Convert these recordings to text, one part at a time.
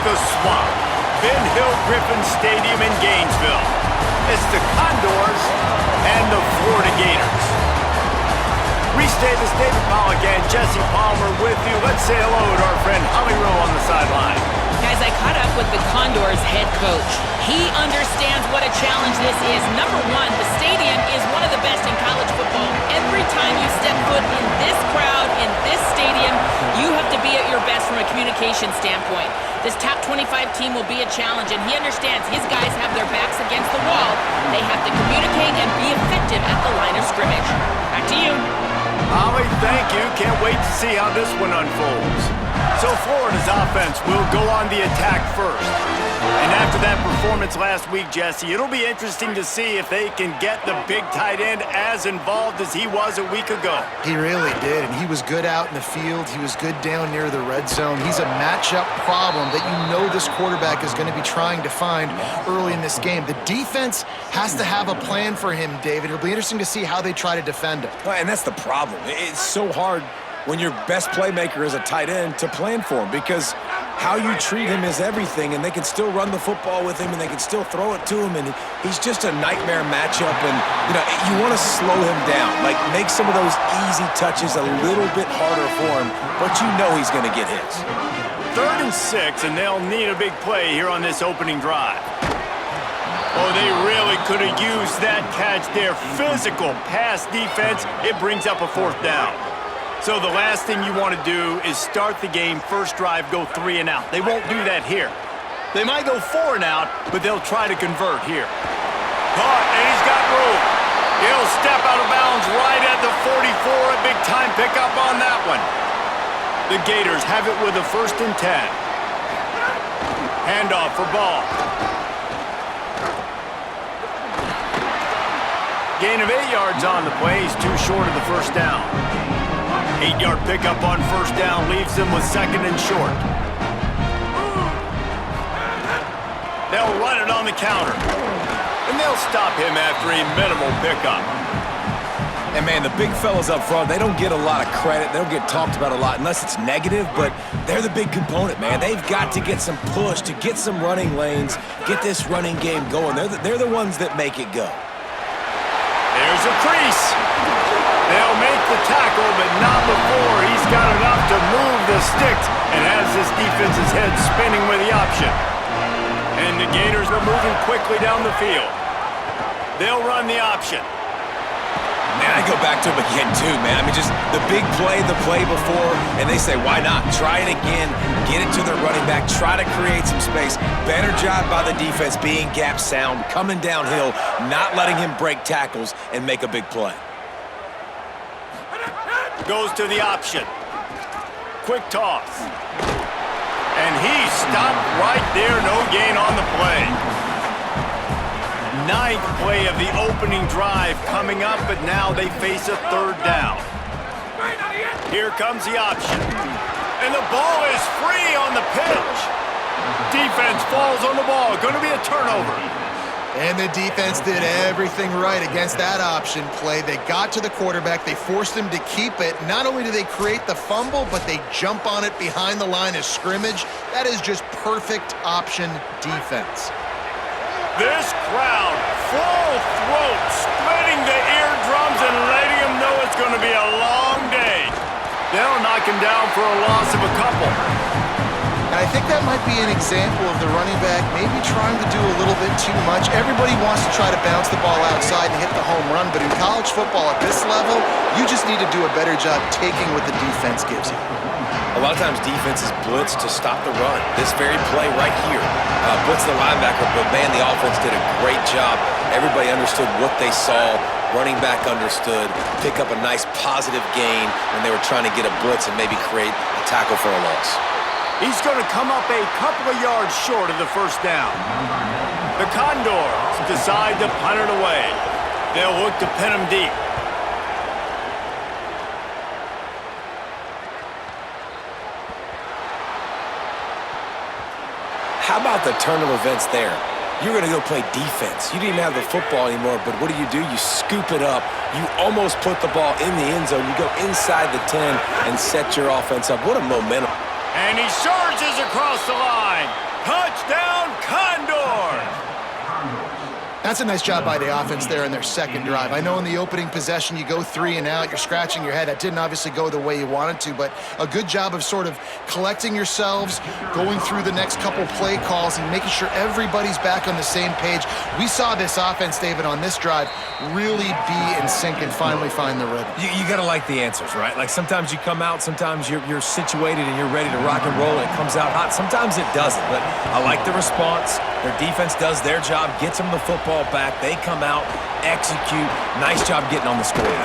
the Swamp, Ben Hill Griffin Stadium in Gainesville. It's the Condors and the Florida Gators. Reese Davis, David Pollack, and Jesse Palmer with you. Let's say hello to our friend Holly Rowe on the sideline. Guys, I caught up with the Condors head coach. He understands what a challenge this is. Number one, the stadium is one of the best in college football. Every time you step foot in this crowd, in this stadium, you have to be at your best from a communication standpoint. This top 25 team will be a challenge, and he understands his guys have their backs against the wall. They have to communicate and be effective at the line of scrimmage. Back to you. Holly, thank you. Can't wait to see how this one unfolds. So Florida's offense will go on the attack first. And after that performance last week, Jesse, it'll be interesting to see if they can get the big tight end as involved as he was a week ago. He really did, and he was good out in the field. He was good down near the red zone. He's a matchup problem that you know this quarterback is going to be trying to find early in this game. The defense has to have a plan for him, David. It'll be interesting to see how they try to defend him. Well, and that's the problem. It's so hard when your best playmaker is a tight end to plan for him, because how you treat him is everything, and they can still run the football with him, and they can still throw it to him, and he's just a nightmare matchup. And, you know, you want to slow him down, like make some of those easy touches a little bit harder for him, but you know he's going to get his. 3rd and 6, and they'll need a big play here on this opening drive. Oh, they really could have used that catch there. Physical pass defense. It brings up a 4th down. So the last thing you want to do is start the game, first drive, go 3 and out. They won't do that here. They might go 4 and out, but they'll try to convert here. Caught, and he's got room. He'll step out of bounds right at the 44. A big time pickup on that one. The Gators have it with a 1st and 10. Handoff for Ball. Gain of 8 yards on the play. He's too short of the 1st down. 8-yard pickup on 1st down leaves them with 2nd and short. They'll run it on the counter. And they'll stop him after a minimal pickup. And, man, the big fellas up front, they don't get a lot of credit. They don't get talked about a lot unless it's negative, but they're the big component, man. They've got to get some push, to get some running lanes, get this running game going. They're the ones that make it go. There's a crease. They'll make the tackle, but not before he's got enough to move the sticks and has this defense's head spinning with the option. And the Gators are moving quickly down the field. They'll run the option. Man, I go back to him again, too, man. I mean, just the big play, the play before, and they say, why not? Try it again, get it to their running back, try to create some space. Better job by the defense being gap sound, coming downhill, not letting him break tackles and make a big play. Goes to the option. Quick toss. And he stopped right there. No gain on the play. 9th play of the opening drive coming up, but now they face a 3rd down. Here comes the option. And the ball is free on the pitch. Defense falls on the ball. Going to be a turnover. And the defense did everything right against that option play. They got to the quarterback. They forced him to keep it. Not only do they create the fumble, but they jump on it behind the line of scrimmage. That is just perfect option defense. This crowd, full throat, splitting the eardrums and letting them know it's going to be a long day. They'll knock him down for a loss of a couple. And I think that might be an example of the running back maybe trying to do a little bit too much. Everybody wants to try to bounce the ball outside and hit the home run, but in college football at this level, you just need to do a better job taking what the defense gives you. A lot of times defenses blitz to stop the run. This very play right here, blitz the linebacker, but man, the offense did a great job. Everybody understood what they saw. Running back understood. Pick up a nice positive gain when they were trying to get a blitz and maybe create a tackle for a loss. He's going to come up a couple of yards short of the 1st down. The Condors decide to punt it away. They'll look to pin him deep. How about the turn of events there? You're going to go play defense. You didn't have the football anymore, but what do? You scoop it up. You almost put the ball in the end zone. You go inside the 10 and set your offense up. What a momentum. And he surges across the line. Touchdown, Condors! That's a nice job by the offense there in their second drive. I know in the opening possession you go 3 and out, you're scratching your head. That didn't obviously go the way you wanted to, but a good job of sort of collecting yourselves, going through the next couple play calls and making sure everybody's back on the same page. We saw this offense, David, on this drive really be in sync and finally find the rhythm. You got to like the answers, right? Like sometimes you come out, sometimes you're situated and you're ready to rock and roll and it comes out hot. Sometimes it doesn't, but I like the response. Their defense does their job, gets them the football back. They come out, execute. Nice job getting on the scoreboard.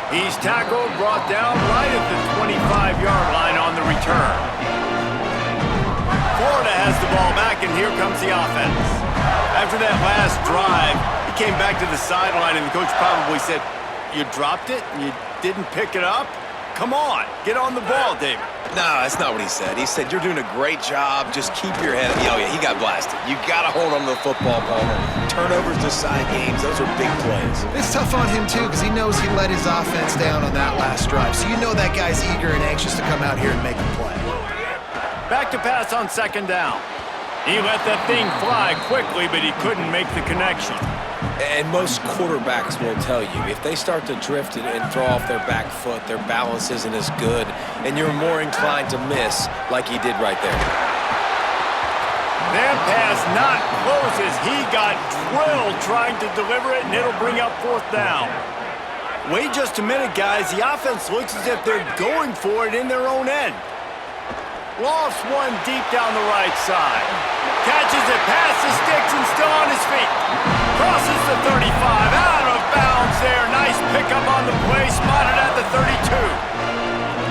He's tackled, brought down right at the 25-yard line on the return. Florida has the ball back, and here comes the offense. After that last drive, he came back to the sideline, and the coach probably said, "You dropped it and you didn't pick it up? Come on, get on the ball, David." No, that's not what he said. He said, "You're doing a great job. Just keep your head." Oh, yeah, he got blasted. You got to hold on to the football, Palmer. Turnovers decide games. Those are big plays. It's tough on him, too, because he knows he let his offense down on that last drive. So you know that guy's eager and anxious to come out here and make a play. Back to pass on second down. He let that thing fly quickly, but he couldn't make the connection. And most quarterbacks will tell you, if they start to drift and throw off their back foot, their balance isn't as good, and you're more inclined to miss like he did right there. That pass not close as he got drilled trying to deliver it, and it'll bring up fourth down. Wait just a minute, guys. The offense looks as if they're going for it in their own end. Lofts one deep down the right side. Catches it past the sticks and still on his feet. Crosses the 35, out of bounds there. Nice pickup on the play, spotted at the 32.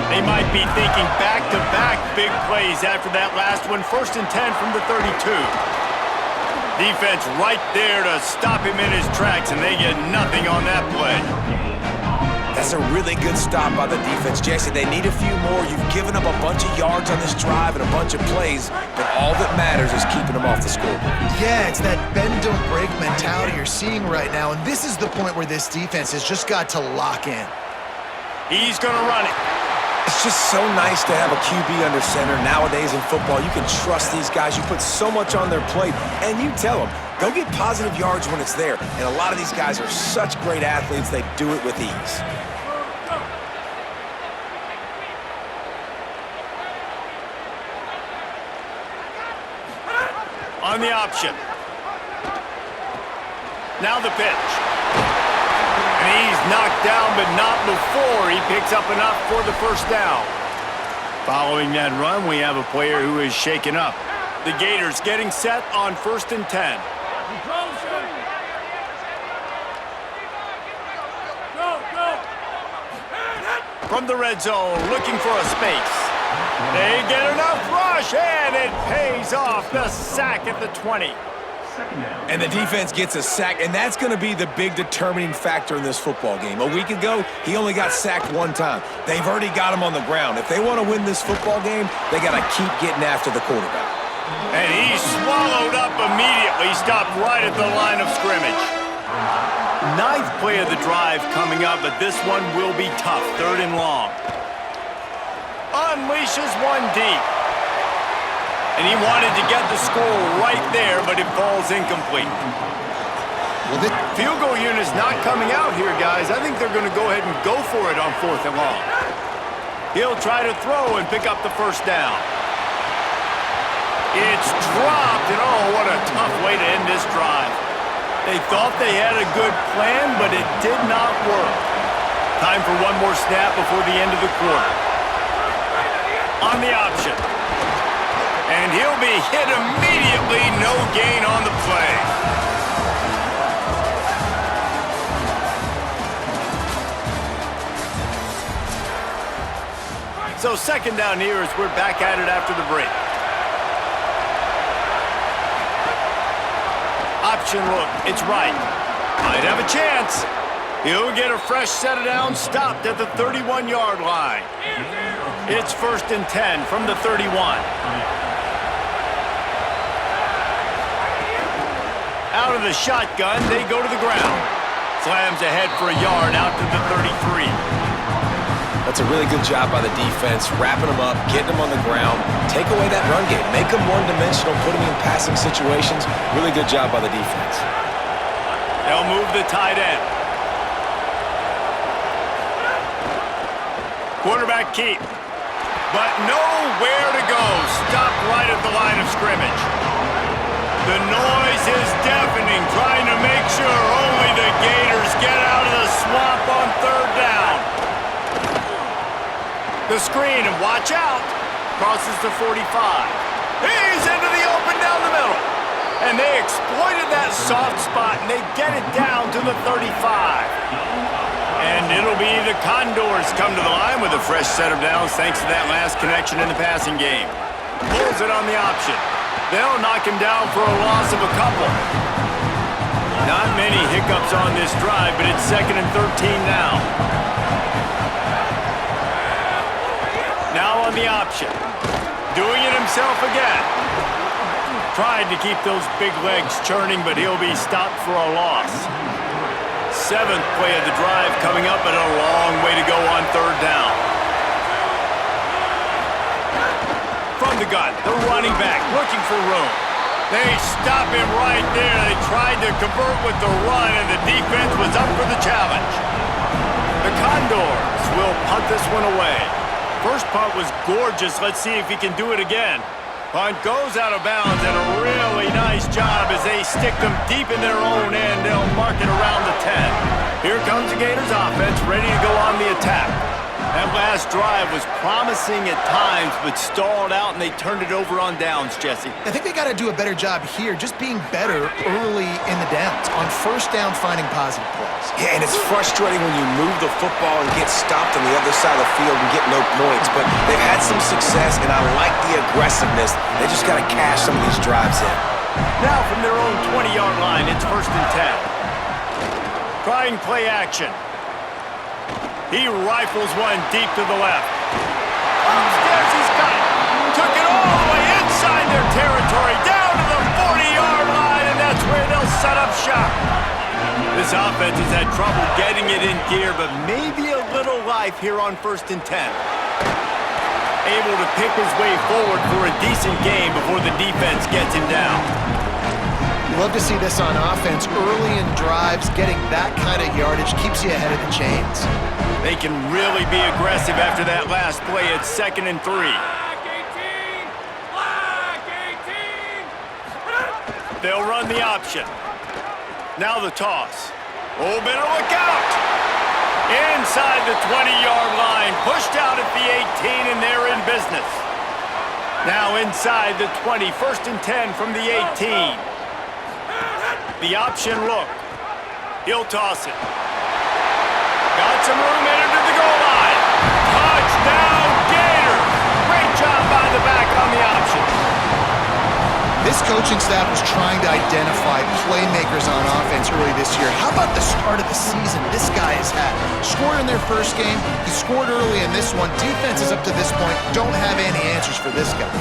They might be thinking back-to-back big plays after that last one. 1st and 10 from the 32. Defense right there to stop him in his tracks, and they get nothing on that play. That's a really good stop by the defense, Jesse. They need a few more. You've given up a bunch of yards on this drive and a bunch of plays, but all that matters is keeping them off the scoreboard. Yeah, it's that bend-don't-break mentality you're seeing right now, and this is the point where this defense has just got to lock in. He's going to run it. It's just so nice to have a QB under center. Nowadays in football, you can trust these guys. You put so much on their plate, and you tell them, go get positive yards when it's there. And a lot of these guys are such great athletes, they do it with ease. On the option. Now the pitch. And he's knocked down, but not before he picks up enough for the first down. Following that run, we have a player who is shaken up. The Gators getting set on 1st and 10. From the red zone, looking for a space. They get enough rush, and it pays off. The sack at the 20. And the defense gets a sack, and that's going to be the big determining factor in this football game. A week ago, he only got sacked one time. They've already got him on the ground. If they want to win this football game, they got to keep getting after the quarterback. And he's swallowed up immediately, stopped right at the line of scrimmage. 9th play of the drive coming up, but this one will be tough. 3rd and long. Unleashes one deep. And he wanted to get the score right there, but it falls incomplete. Well, the field goal unit's not coming out here, guys. I think they're going to go ahead and go for it on 4th and long. He'll try to throw and pick up the first down. It's dropped, and oh, what a tough way to end this drive. They thought they had a good plan, but it did not work. Time for one more snap before the end of the quarter. On the option. And he'll be hit immediately. No gain on the play. So 2nd down here as we're back at it after the break. Option look, it's right. Might have a chance. He'll get a fresh set of downs, stopped at the 31-yard line. It's 1st and 10 from the 31. Out of the shotgun, they go to the ground. Slams ahead for a yard out to the 33. That's a really good job by the defense, wrapping them up, getting them on the ground, take away that run game, make them one-dimensional, put them in passing situations. Really good job by the defense. They'll move the tight end. Quarterback keep, but nowhere to go. Stopped right at the line of scrimmage. The noise is deafening, trying to make sure only the Gators get out of the swamp on third down. The screen, and watch out. Crosses the 45. He's into the open down the middle. And they exploited that soft spot, and they get it down to the 35. And it'll be the Condors come to the line with a fresh set of downs thanks to that last connection in the passing game. Pulls it on the option. They'll knock him down for a loss of a couple. Not many hiccups on this drive, but it's 2nd and 13 now. Now on the option. Doing it himself again. Tried to keep those big legs churning, but he'll be stopped for a loss. 7th play of the drive coming up, but a long way to go on third down. From the gun, the running back looking for room. They stop him right there. They tried to convert with the run, and the defense was up for the challenge. The Condors will punt this one away. First punt was gorgeous. Let's see if he can do it again. Punt goes out of bounds, and a really nice job as they stick them deep in their own end. They'll mark it around the 10. Here comes the Gators offense, ready to go on the attack. That last drive was promising at times, but stalled out, and they turned it over on downs, Jesse. I think they got to do a better job here, just being better early in the downs. On first down, finding positive plays. Yeah, and it's frustrating when you move the football and get stopped on the other side of the field and get no points. But they've had some success, and I like the aggressiveness. They just got to cash some of these drives in. Now from their own 20-yard line, it's 1st and 10. Trying play action. He rifles one deep to the left. Upstairs he's got it. Took it all the way inside their territory, down to the 40-yard line, and that's where they'll set up shop. This offense has had trouble getting it in gear, but maybe a little life here on 1st and 10. Able to pick his way forward for a decent game before the defense gets him down. You love to see this on offense. Early in drives, getting that kind of yardage keeps you ahead of the chains. They can really be aggressive after that last play. It's 2nd and 3. They'll run the option. Now the toss. Oh, better look out. Inside the 20-yard line. Pushed out at the 18, and they're in business. Now inside the 20. 1st and 10 from the 18. The option look. He'll toss it. Got some room entered to the goal line. Touchdown, Gators. Great job by the back on the option. This coaching staff was trying to identify playmakers on offense early this year. How about the start of the season this guy has had? Scored in their first game. He scored early in this one. Defenses up to this point don't have any answers for this guy.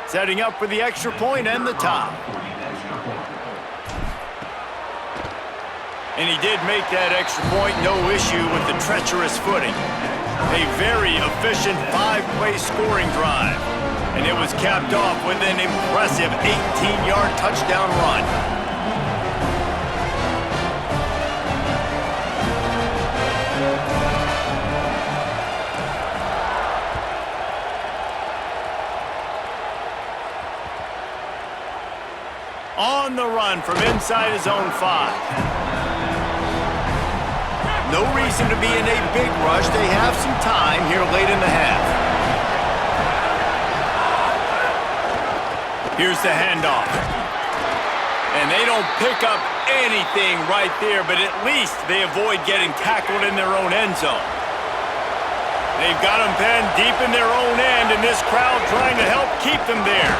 Setting up for the extra point and the top. And he did make that extra point, no issue with the treacherous footing. A very efficient 5-play scoring drive. And it was capped off with an impressive 18-yard touchdown run. On the run from inside his own 5. No reason to be in a big rush. They have some time here late in the half. Here's the handoff. And they don't pick up anything right there, but at least they avoid getting tackled in their own end zone. They've got them penned deep in their own end, and this crowd trying to help keep them there.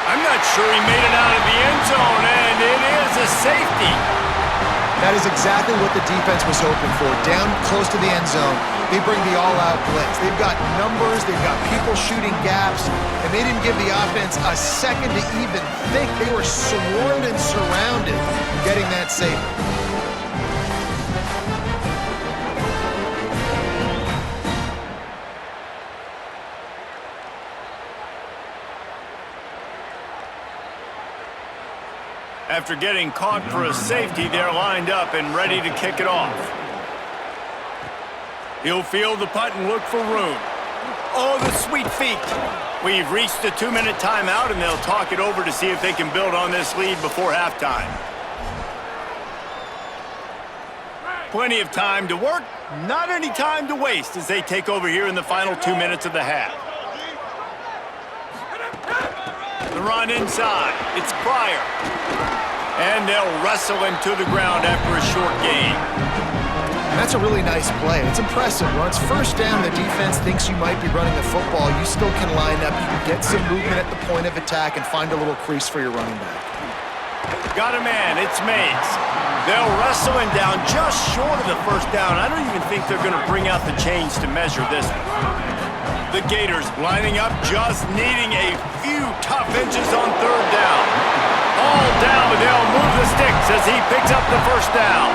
I'm not sure he made it out of the end zone, and it is a safety. That is exactly what the defense was hoping for. Down close to the end zone, they bring the all-out blitz. They've got numbers, they've got people shooting gaps, and they didn't give the offense a second to even think. They were swarmed and surrounded getting that safety. After getting caught for a safety, they're lined up and ready to kick it off. He'll field the punt and look for room. Oh, the sweet feet. We've reached the 2-minute timeout, and they'll talk it over to see if they can build on this lead before halftime. Plenty of time to work, not any time to waste as they take over here in the final 2 minutes of the half. The run inside. It's Pryor. And they'll wrestle him to the ground after a short gain. That's a really nice play. It's impressive. When it's first down, the defense thinks you might be running the football. You still can line up, you can get some movement at the point of attack and find a little crease for your running back. Got a man. It's Mays. They'll wrestle him down just short of the first down. I don't even think they're going to bring out the chains to measure this one. The Gators lining up, just needing a few tough inches on third down. All down, but they'll move the sticks as he picks up the first down.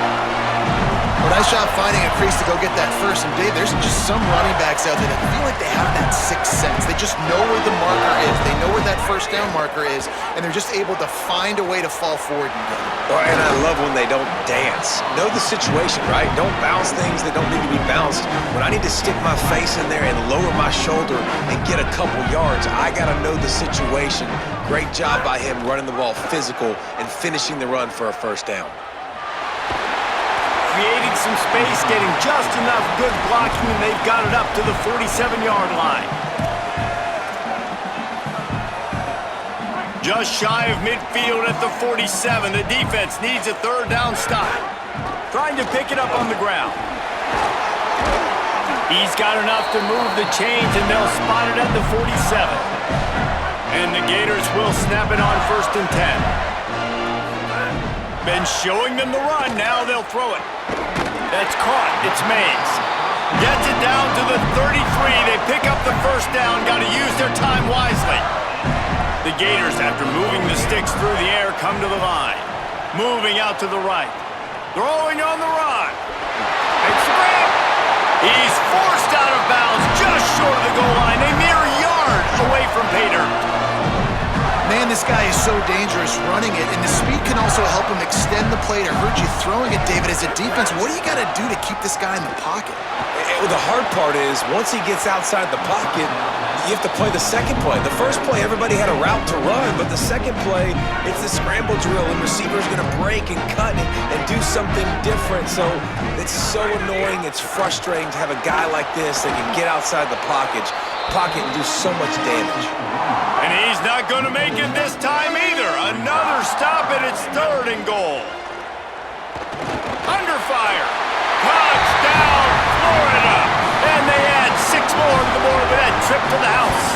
Well, nice job finding a crease to go get that first. And Dave, there's just some running backs out there that feel like they have that sixth sense. They just know where the marker is. They know where that first down marker is, and they're just able to find a way to fall forward and get it. And I love when they don't dance. Know the situation, right? Don't bounce things that don't need to be bounced. When I need to stick my face in there and lower my shoulder and get a couple yards, I got to know the situation. Great job by him running the ball physical and finishing the run for a first down. Creating some space, getting just enough good blocking, and they've got it up to the 47-yard line. Just shy of midfield at the 47. The defense needs a third down stop. Trying to pick it up on the ground. He's got enough to move the chains, and they'll spot it at the 47. And the Gators will snap it on 1st and 10. Been showing them the run, now they'll throw it. That's caught, it's Mays. Gets it down to the 33, they pick up the first down, got to use their time wisely. The Gators, after moving the sticks through the air, come to the line. Moving out to the right. Throwing on the run. It's Grant. He's forced out of bounds, just short of the goal line, a mere yard away from pay dirt. Man, this guy is so dangerous running it, and the speed can also help him extend the play to hurt you throwing it, David. As a defense, what do you got to do to keep this guy in the pocket? Well, the hard part is, once he gets outside the pocket, you have to play the second play. The first play, everybody had a route to run, but the second play, it's the scramble drill, and receivers going to break and cut and do something different. So it's so annoying, it's frustrating to have a guy like this that can get outside the pocket and do so much damage. And he's not going to make it this time either. Another stop, and it's 3rd and goal. Under fire. Touchdown, Florida. And they add 6 more to the board with that trip to the house.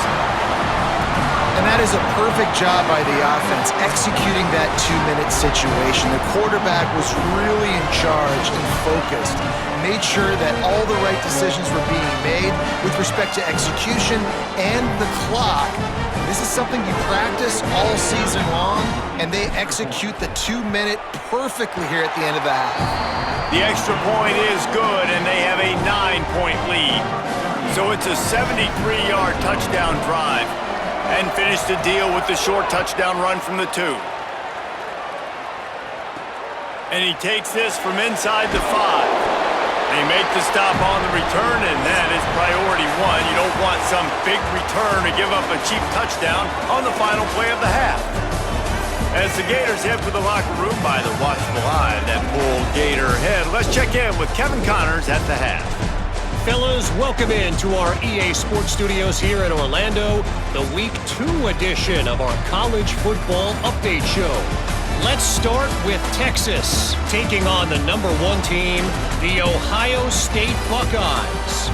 And that is a perfect job by the offense, executing that 2-minute situation. The quarterback was really in charge and focused. Made sure that all the right decisions were being made with respect to execution and the clock. This is something you practice all season long, and they execute the 2-minute perfectly here at the end of the half. The extra point is good, and they have a 9-point lead. So it's a 73-yard touchdown drive, and finish the deal with the short touchdown run from the 2. And he takes this from inside the 5. They make the stop on the return, and that is priority 1. You don't want some big return to give up a cheap touchdown on the final play of the half. As the Gators head for the locker room by the watchful eye of that bull Gator head, let's check in with Kevin Connors at the half. Fellas, welcome in to our EA Sports Studios here in Orlando, the Week 2 edition of our College Football Update Show. Let's start with Texas, taking on the number 1 team, the Ohio State Buckeyes.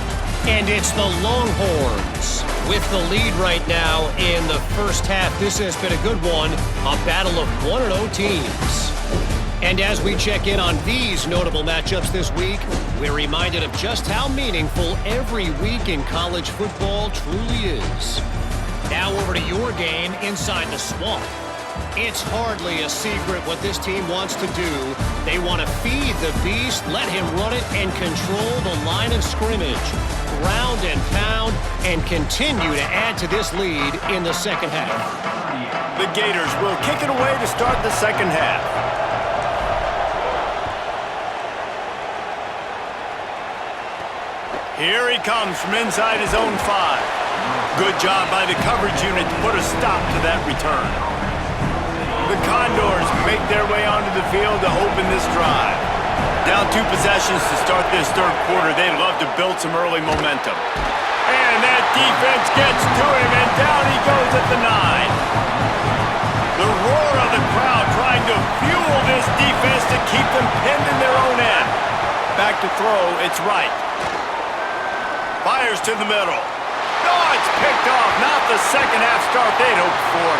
And it's the Longhorns with the lead right now in the first half. This has been a good one, a battle of 1-0 teams. And as we check in on these notable matchups this week, we're reminded of just how meaningful every week in college football truly is. Now over to your game inside the swamp. It's hardly a secret what this team wants to do. They want to feed the beast, let him run it, and control the line of scrimmage. Ground and pound, and continue to add to this lead in the second half. The Gators will kick it away to start the second half. Here he comes from inside his own 5. Good job by the coverage unit to put a stop to that return. The Condors make their way onto the field to open this drive. Down 2 possessions to start this third quarter. They'd love to build some early momentum. And that defense gets to him, and down he goes at the 9. The roar of the crowd trying to fuel this defense to keep them pinned in their own end. Back to throw, it's right. Fires to the middle. Oh, it's picked off. Not the second half start they'd hoped for.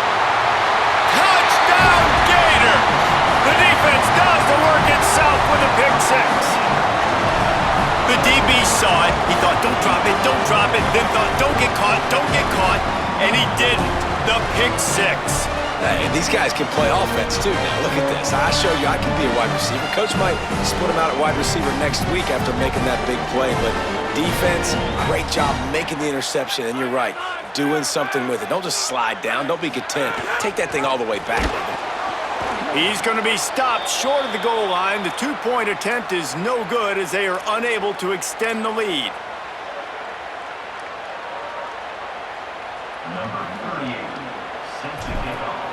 Touchdown, Gators! The defense does the work itself with a pick 6. The DB saw it. He thought, don't drop it, then thought, don't get caught, and he didn't. The pick 6. Hey, these guys can play offense, too. Now, look at this. I show you I can be a wide receiver. Coach might split him out at wide receiver next week after making that big play, but defense, great job making the interception, and you're right, doing something with it. Don't just slide down. Don't be content. Take that thing all the way back. He's going to be stopped short of the goal line. The 2-point attempt is no good as they are unable to extend the lead. Number 38, set to kick off.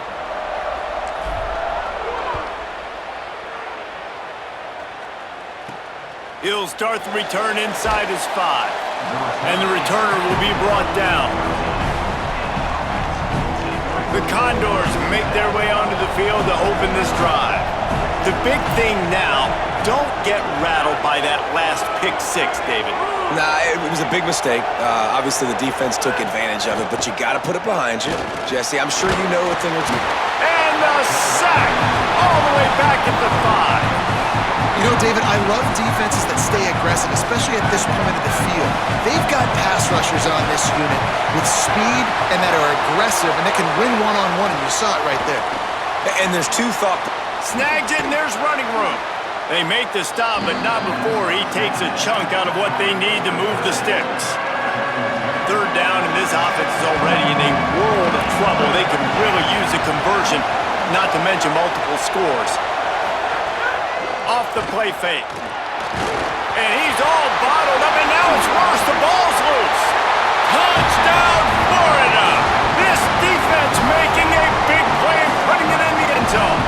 He'll start the return inside his 5. And the returner will be brought down. The Condors make their way onto the field to open this drive. The big thing now, don't get rattled by that last pick 6, David. Nah, it was a big mistake. Obviously, the defense took advantage of it, but you got to put it behind you. Jesse, I'm sure you know a thing or two. And the sack all the way back at the 5. You know, David, I love defenses that stay aggressive, especially at this point of the field. They've got pass rushers on this unit with speed and that are aggressive, and they can win one-on-one, and you saw it right there. And there's 2 thought. Snags it, and there's running room. They make the stop, but not before he takes a chunk out of what they need to move the sticks. Third down, and this offense is already in a world of trouble. They could really use a conversion, not to mention multiple scores. Off the play fake. And he's all bottled up, and now it's worse. The ball's loose. Touchdown, Florida! This defense making a big play and putting it in the end zone.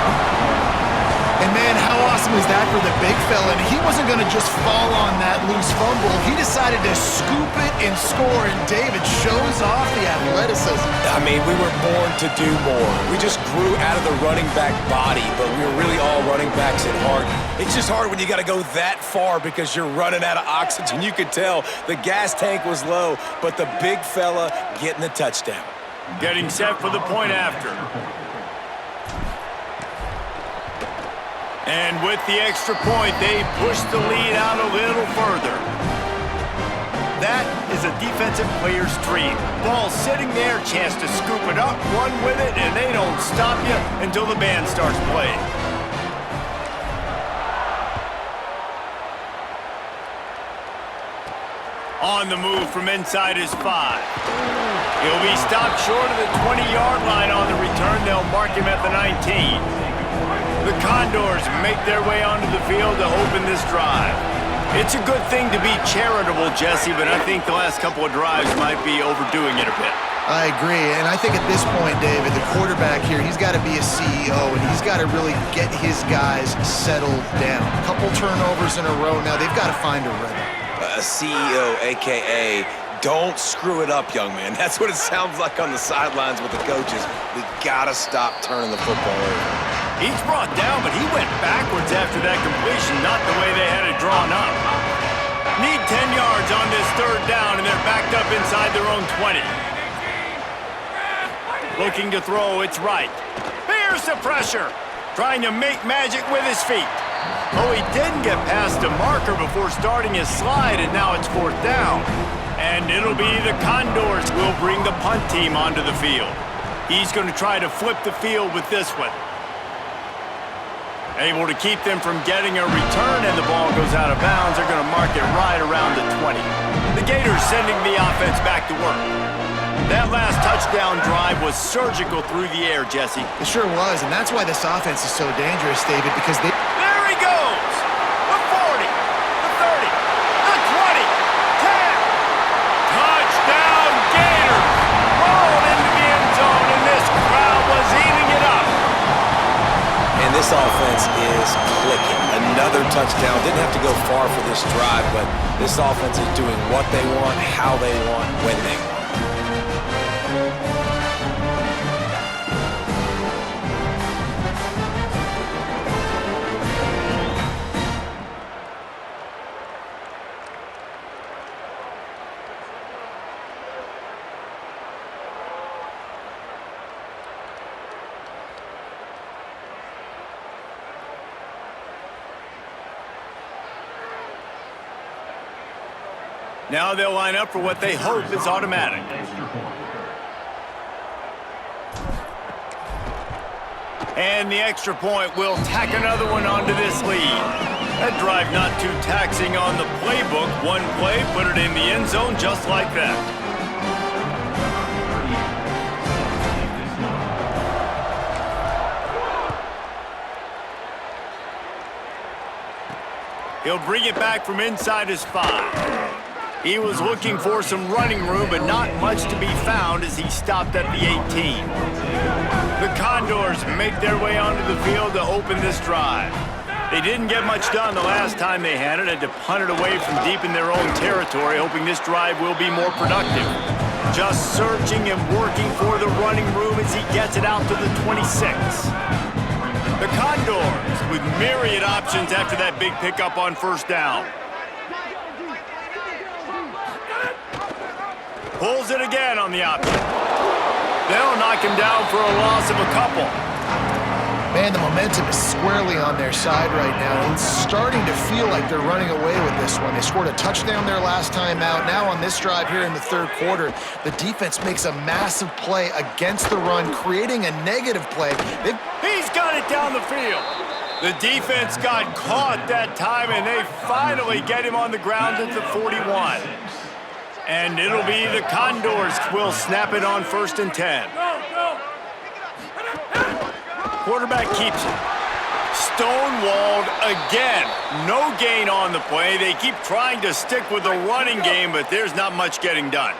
And man, how awesome is that for the big fella? And he wasn't going to just fall on that loose fumble. He decided to scoop it and score, and David shows off the athleticism. I mean, we were born to do more. We just grew out of the running back body, but we were really all running backs at heart. It's just hard when you got to go that far because you're running out of oxygen. You could tell the gas tank was low, but the big fella getting the touchdown. Getting set for the point after. And with the extra point, they push the lead out a little further. That is a defensive player's dream. Ball sitting there, chance to scoop it up, run with it, and they don't stop you until the band starts playing. On the move from inside his 5. He'll be stopped short of the 20-yard line on the return. They'll mark him at the 19. The Condors make their way onto the field to open this drive. It's a good thing to be charitable, Jesse, but I think the last couple of drives might be overdoing it a bit. I agree, and I think at this point, David, the quarterback here, he's got to be a CEO, and he's got to really get his guys settled down. A couple turnovers in a row now. They've got to find a rhythm. A CEO, a.k.a. don't screw it up, young man. That's what it sounds like on the sidelines with the coaches. We got to stop turning the football over. He's brought down, but he went backwards after that completion, not the way they had it drawn up. Need 10 yards on this third down, and they're backed up inside their own 20. Looking to throw, it's right. Here's the pressure. trying to make magic with his feet. Oh, he didn't get past the marker before starting his slide, and now it's 4th down. And it'll be the Condors who will bring the punt team onto the field. He's going to try to flip the field with this one. Able to keep them from getting a return, and the ball goes out of bounds. They're going to mark it right around the 20. The Gators sending the offense back to work. That last touchdown drive was surgical through the air, Jesse. It sure was, and that's why this offense is so dangerous, David, because they... There he goes! The 40, the 30, the 20, 10. Touchdown, Gators! Rolled into the end zone, and this crowd was eating it up. And this offense is clicking. Another touchdown. Didn't have to go far for this drive, but this offense is doing what they want, how they want, when they want. Now they'll line up for what they hope is automatic. And the extra point will tack another one onto this lead. That drive not too taxing on the playbook. One play, put it in the end zone just like that. He'll bring it back from inside his 5. He was looking for some running room, but not much to be found as he stopped at the 18. The Condors make their way onto the field to open this drive. They didn't get much done the last time they had it, had to punt it away from deep in their own territory, hoping this drive will be more productive. Just searching and working for the running room as he gets it out to the 26. The Condors with myriad options after that big pickup on 1st down. Pulls it again on the option. They'll knock him down for a loss of a couple. Man, the momentum is squarely on their side right now. It's starting to feel like they're running away with this one. They scored a touchdown their last time out. Now on this drive here in the 3rd quarter, the defense makes a massive play against the run, creating a negative play. He's got it down the field. The defense got caught that time, and they finally get him on the ground at the 41. And it'll be the Condors will snap it on 1st and 10. Quarterback keeps it. Stonewalled again. No gain on the play. They keep trying to stick with the running game, but there's not much getting done.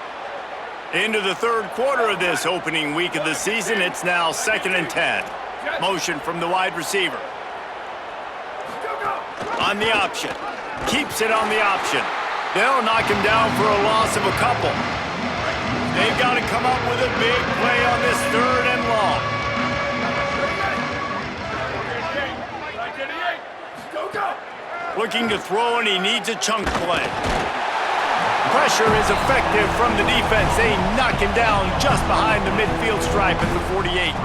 Into the 3rd quarter of this opening week of the season, it's now 2nd and 10. Motion from the wide receiver. On the option. Keeps it on the option. They'll knock him down for a loss of a couple. They've got to come up with a big play on this 3rd and long. Looking to throw, and he needs a chunk play. Pressure is effective from the defense. They knock him down just behind the midfield stripe at the 48.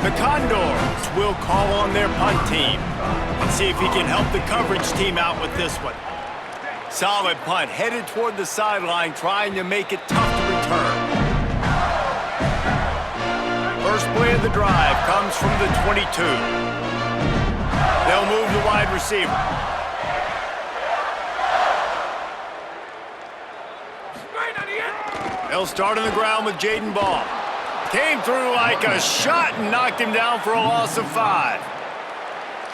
The Condors will call on their punt team and see if he can help the coverage team out with this one. Solid punt, headed toward the sideline, trying to make it tough to return. First play of the drive comes from the 22. They'll move the wide receiver. They'll start on the ground with Jaden Ball. Came through like a shot and knocked him down for a loss of 5.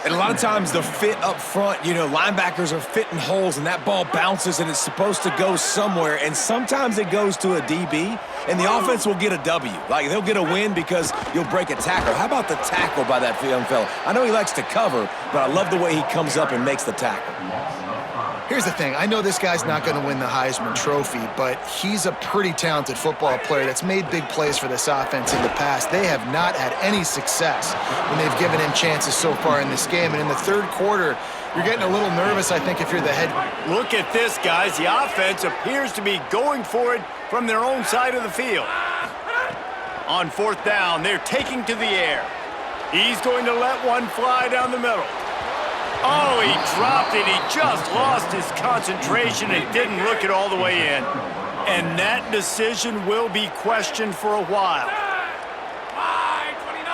And a lot of times the fit up front, you know, linebackers are fitting holes and that ball bounces and it's supposed to go somewhere. And sometimes it goes to a DB and the offense will get a W. Like they'll get a win because you'll break a tackle. How about the tackle by that young fella? I know he likes to cover, but I love the way he comes up and makes the tackle. Here's the thing. I know this guy's not going to win the Heisman Trophy, but he's a pretty talented football player that's made big plays for this offense in the past. They have not had any success when they've given him chances so far in this game. And in the 3rd quarter, you're getting a little nervous, I think, if you're the head. Look at this, guys. The offense appears to be going for it from their own side of the field. On 4th down, they're taking to the air. He's going to let one fly down the middle. Oh, he dropped it. He just lost his concentration and didn't look it all the way in. And that decision will be questioned for a while.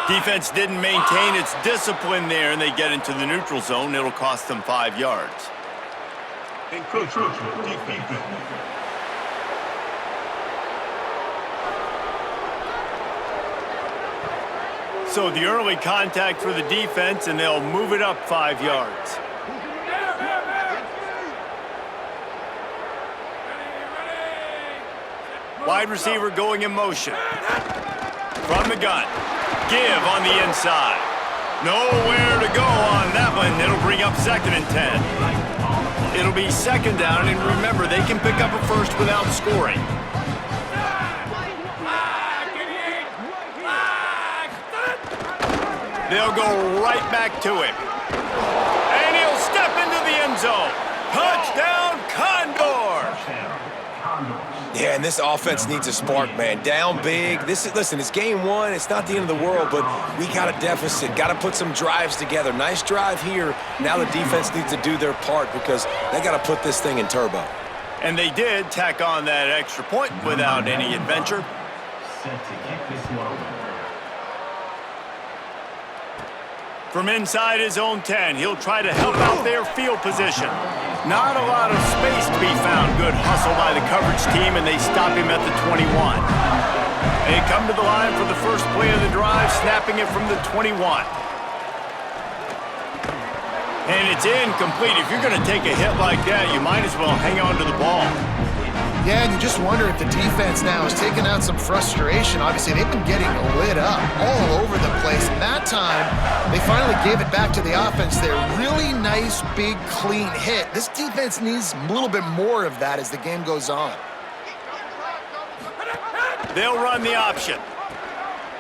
Defense didn't maintain its discipline there, and they get into the neutral zone. It'll cost them 5 yards. Encroachment defense. So the early contact for the defense, and they'll move it up 5 yards. Wide receiver going in motion. From the gun. Give on the inside. Nowhere to go on that one. It'll bring up 2nd and 10. It'll be 2nd down, and remember, they can pick up a first without scoring. They'll go right back to him. And he'll step into the end zone. Touchdown, Condors! Yeah, and this offense needs a spark, man. Down big. Listen, it's game 1. It's not the end of the world, but we got a deficit. Got to put some drives together. Nice drive here. Now the defense needs to do their part because they got to put this thing in turbo. And they did tack on that extra point without any adventure. Set to kick this one away. From inside his own 10, he'll try to help out their field position. Not a lot of space to be found. Good hustle by the coverage team, and they stop him at the 21. They come to the line for the first play of the drive, snapping it from the 21. And it's incomplete. If you're going to take a hit like that, you might as well hang on to the ball. Yeah, and you just wonder if the defense now is taking out some frustration. Obviously, they've been getting lit up all over the place. And that time, they finally gave it back to the offense there. Really nice, big, clean hit. This defense needs a little bit more of that as the game goes on. They'll run the option.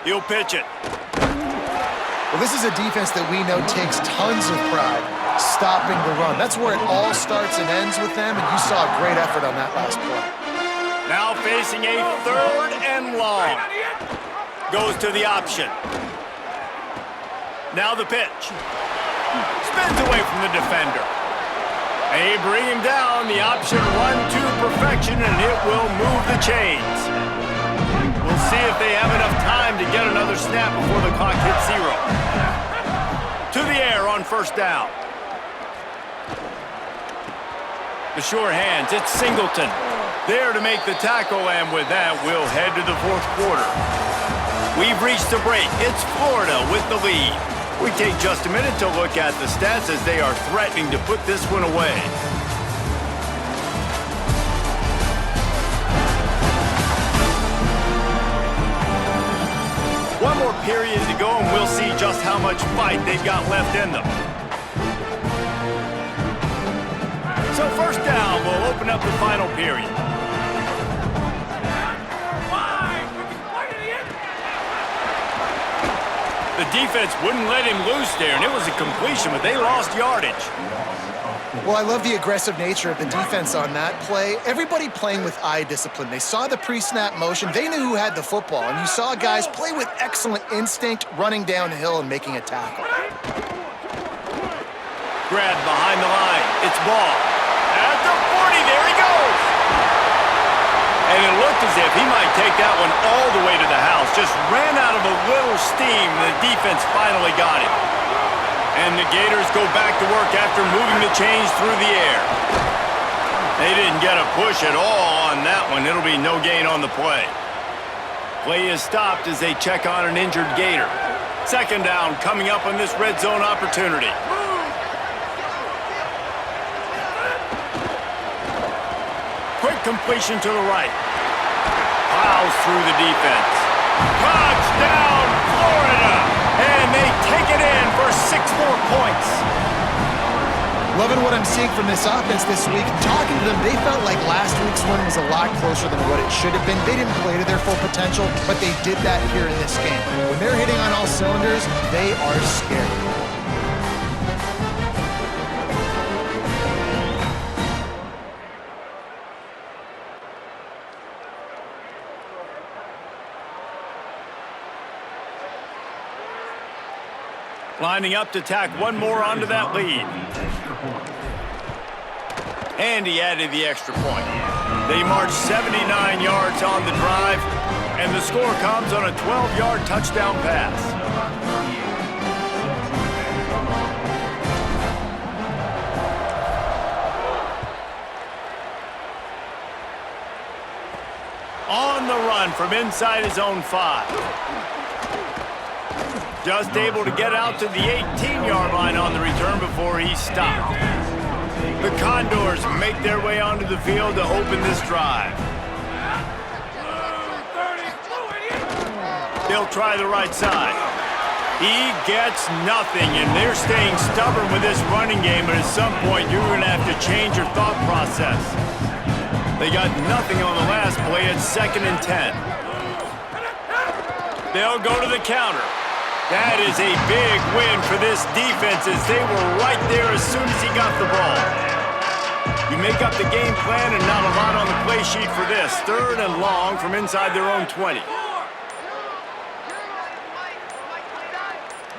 He'll pitch it. Well, this is a defense that we know takes tons of pride stopping the run. That's where it all starts and ends with them, and you saw a great effort on that last play. Now facing a 3rd and long. Goes to the option. Now the pitch. Spins away from the defender. They bring him down. The option run to perfection, and it will move the chains. We'll see if they have enough time to get another snap before the clock hits 0. To the air on 1st down. The sure hands, it's Singleton. There to make the tackle, and with that, we'll head to the 4th quarter. We've reached the break. It's Florida with the lead. We take just a minute to look at the stats as they are threatening to put this one away. One more period to go, and we'll see just how much fight they've got left in them. So 1st down will open up the final period. The defense wouldn't let him loose there, and it was a completion, but they lost yardage. Well, I love the aggressive nature of the defense on that play. Everybody playing with eye discipline. They saw the pre-snap motion. They knew who had the football, and you saw guys play with excellent instinct, running downhill and making a tackle. Grab behind the line. It's ball. At the 40, there he goes. And it looked as if he might take that one all the way to the house. Just ran out of a little steam. The defense finally got him. And the Gators go back to work after moving the chains through the air. They didn't get a push at all on that one. It'll be no gain on the play. Play is stopped as they check on an injured Gator. 2nd down coming up on this red zone opportunity. Quick completion to the right. Plows through the defense. Touchdown, Florida! And they take it in for 6 more points. Loving what I'm seeing from this offense this week. Talking to them, they felt like last week's win was a lot closer than what it should have been. They didn't play to their full potential, but they did that here in this game. When they're hitting on all cylinders, they are scary. Lining up to tack one more onto that lead. And he added the extra point. They march 79 yards on the drive, and the score comes on a 12-yard touchdown pass. On the run from inside his own 5. Just able to get out to the 18-yard line on the return before he's stopped. The Condors make their way onto the field to open this drive. They'll try the right side. He gets nothing, and they're staying stubborn with this running game, but at some point you're going to have to change your thought process. They got nothing on the last play at 2nd and 10. They'll go to the counter. That is a big win for this defense as they were right there as soon as he got the ball. You make up the game plan and not a lot on the play sheet for this. 3rd and long from inside their own 20.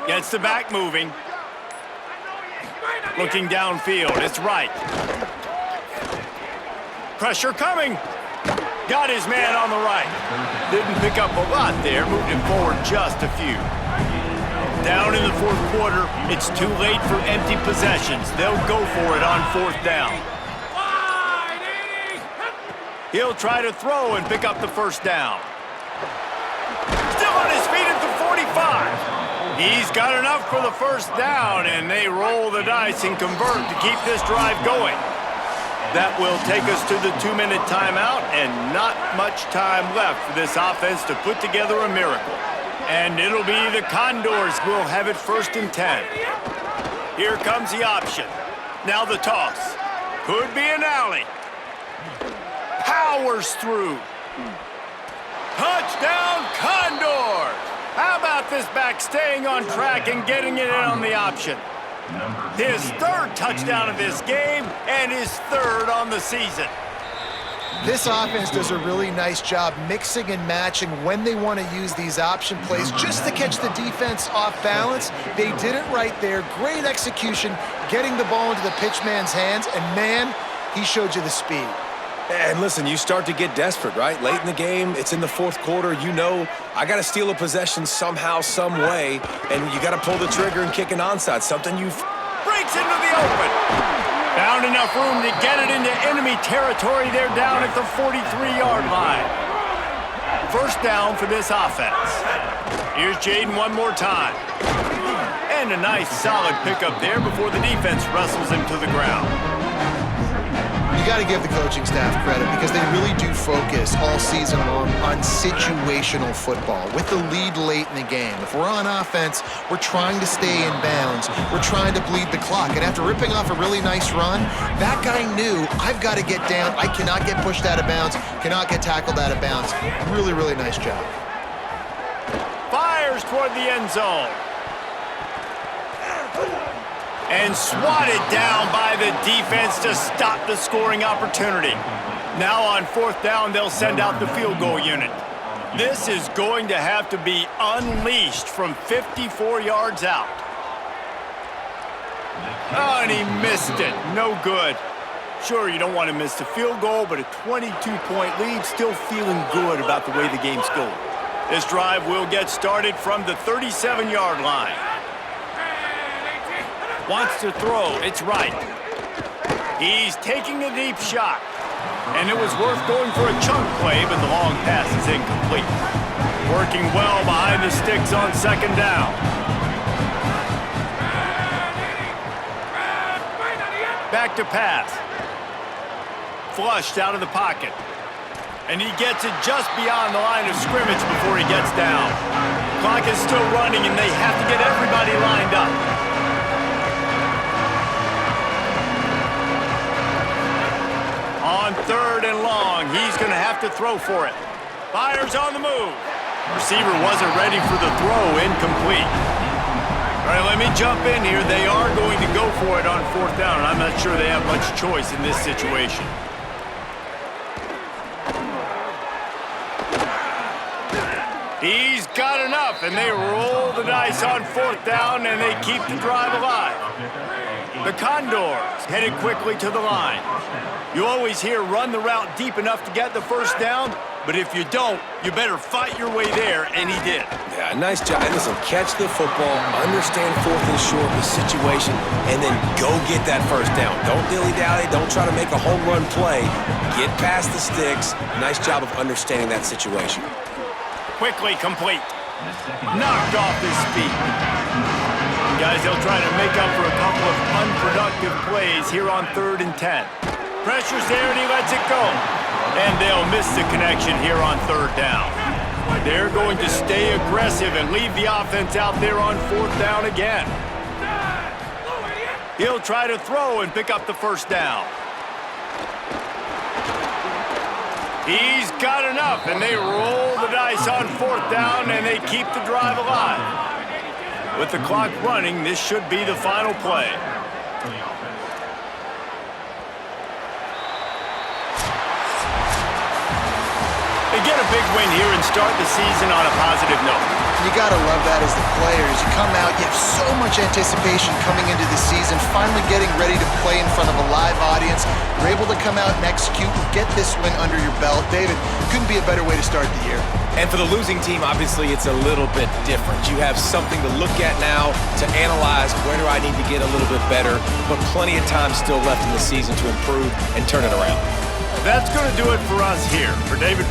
Gets the back moving. Looking downfield. It's right. Pressure coming. Got his man on the right. Didn't pick up a lot there. Moved him forward just a few. Down in the 4th quarter, it's too late for empty possessions. They'll go for it on 4th down. He'll try to throw and pick up the 1st down. Still on his feet at the 45. He's got enough for the 1st down, and they roll the dice and convert to keep this drive going. That will take us to the 2-minute timeout, and not much time left for this offense to put together a miracle. And it'll be the Condors who will have it 1st and 10. Here comes the option. Now the toss. Could be an alley. Powers through. Touchdown, Condors! How about this back staying on track and getting it in on the option? His 3rd touchdown of this game and his 3rd on the season. This offense does a really nice job mixing and matching when they want to use these option plays just to catch the defense off balance. They did it right there. Great execution, getting the ball into the pitchman's hands, and man, he showed you the speed. And listen, you start to get desperate, right? Late in the game, it's in the 4th quarter. You know, I got to steal a possession somehow, some way, and you got to pull the trigger and kick an onside, something you've... Breaks into the open. Found enough room to get it into enemy territory. They're down at the 43-yard line. 1st down for this offense. Here's Jaden one more time. And a nice solid pickup there before the defense wrestles him to the ground. You got to give the coaching staff credit because they really do focus all season long on situational football with the lead late in the game. If we're on offense, we're trying to stay in bounds. We're trying to bleed the clock. And after ripping off a really nice run, that guy knew, I've got to get down. I cannot get pushed out of bounds, cannot get tackled out of bounds. Really, really nice job. Fires toward the end zone. And swatted down by the defense to stop the scoring opportunity. Now on 4th down, they'll send out the field goal unit. This is going to have to be unleashed from 54 yards out. Oh, and he missed it. No good. Sure, you don't want to miss the field goal, but a 22-point lead, still feeling good about the way the game's going. This drive will get started from the 37-yard line. Wants to throw. It's right. He's taking a deep shot. And it was worth going for a chunk play, but the long pass is incomplete. Working well behind the sticks on 2nd down. Back to pass. Flushed out of the pocket. And he gets it just beyond the line of scrimmage before he gets down. Clock is still running, and they have to get everybody lined up. On 3rd and long, he's going to have to throw for it. Fires on the move. Receiver wasn't ready for the throw, incomplete. All right, let me jump in here. They are going to go for it on 4th down, and I'm not sure they have much choice in this situation. He's got enough, and they roll the dice on fourth down, and they keep the drive alive. The Condors headed quickly to the line. You always hear run the route deep enough to get the first down, but if you don't, you better fight your way there, and he did. Yeah, nice job. And listen, catch the football, understand fourth and short, the situation, and then go get that first down. Don't dilly-dally. Don't try to make a home run play. Get past the sticks. Nice job of understanding that situation. Quickly complete. Knocked off his feet. Guys, they'll try to make up for a couple of unproductive plays here on 3rd and 10. Pressure's there, and he lets it go. And they'll miss the connection here on 3rd down. They're going to stay aggressive and leave the offense out there on 4th down again. He'll try to throw and pick up the first down. He's got enough, and they roll the dice on 4th down, and they keep the drive alive. With the clock running, this should be the final play. They get a big win here and start the season on a positive note. You got to love that as the players. You come out, you have so much anticipation coming into the season, finally getting ready to play in front of a live audience. You're able to come out and execute and get this win under your belt. David, couldn't be a better way to start the year. And for the losing team, obviously, it's a little bit different. You have something to look at now, to analyze where do I need to get a little bit better, but plenty of time still left in the season to improve and turn it around. That's going to do it for us here. For David